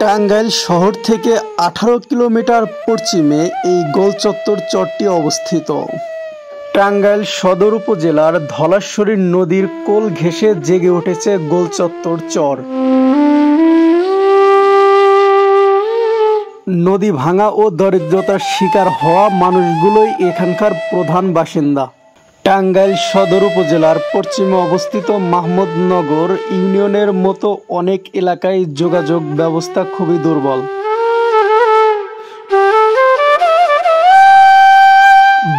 টাঙ্গাইল শহর থেকে 18 কিলোমিটার পশ্চিমে এই গোলচত্বর চরটি অবস্থিত। টাঙ্গাইল সদর উপজেলার ধলেশ্বরী নদীর কোল ঘেঁষে জেগে উঠেছে গোলচত্বর চর। নদী ভাঙা ও দরিদ্রতার শিকার হওয়া মানুষগুলোই এখানকার প্রধান বাসিন্দা। টাঙ্গাইল সদর উপজেলার পশ্চিমে অবস্থিত মাহমুদনগর ইউনিয়নের মতো অনেক এলাকায় যোগাযোগ ব্যবস্থা খুবই দুর্বল।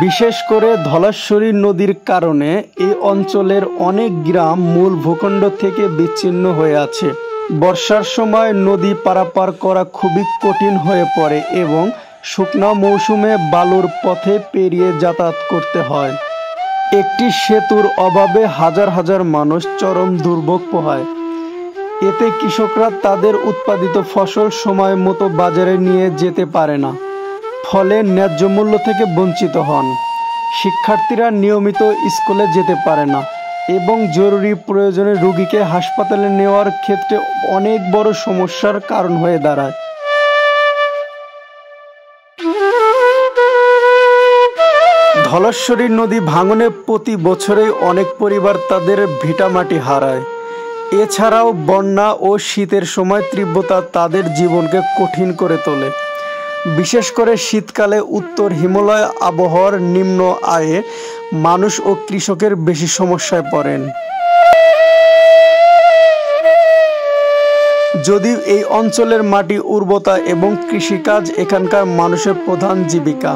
বিশেষ করে ধলেশ্বরী নদীর কারণে এই অঞ্চলের অনেক গ্রাম মূল ভূখণ্ড থেকে বিচ্ছিন্ন হয়ে আছে। বর্ষার সময় নদী পারাপার করা খুবই কঠিন হয়ে পড়ে এবং শুকনো মৌসুমে বালুর পথে পেরিয়ে যাতায়াত করতে হয়। একটি সেতুর অভাবে হাজার হাজার মানুষ চরম দুর্ভোগ পোহায়। এতে কৃষকরা তাদের উৎপাদিত ফসল সময় মতো বাজারে নিয়ে যেতে পারে না, ফলে ন্যায্য মূল্য থেকে বঞ্চিত হন। শিক্ষার্থীরা নিয়মিত স্কুলে যেতে পারে না এবং জরুরি প্রয়োজনে রোগীকে হাসপাতালে নেওয়ার ক্ষেত্রে অনেক বড় সমস্যার কারণ হয়ে দাঁড়ায়। ধলেশ্বরী নদী ভাঙনে প্রতি বছরেই অনেক পরিবার তাদের ভিটামাটি হারায়। এছাড়াও বন্যা ও শীতের সময় তীব্রতা তাদের জীবনকে কঠিন করে তোলে। বিশেষ করে শীতকালে উত্তর হিমালয় আবহাওয়ার নিম্ন আয়ে মানুষ ও কৃষকের বেশি সমস্যায় পড়েন। যদিও এই অঞ্চলের মাটি উর্বরতা এবং কৃষিকাজ এখানকার মানুষের প্রধান জীবিকা,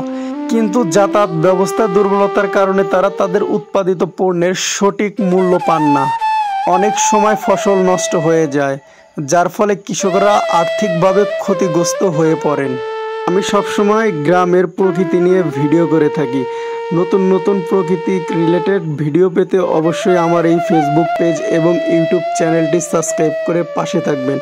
কিন্তু যাতায়াত ব্যবস্থা দুর্বলতার কারণে তারা তাদের উৎপাদিত পণ্যের সঠিক মূল্য পান না। অনেক সময় ফসল নষ্ট হয়ে যায়, যার ফলে কৃষকরা আর্থিকভাবে ক্ষতিগ্রস্ত হয়ে পড়েন। আমি সবসময় গ্রামের প্রকৃতি নিয়ে ভিডিও করে থাকি। নতুন নতুন প্রকৃতি রিলেটেড ভিডিও পেতে অবশ্যই আমার এই ফেসবুক পেজ এবং ইউটিউব চ্যানেলটি সাবস্ক্রাইব করে পাশে থাকবেন।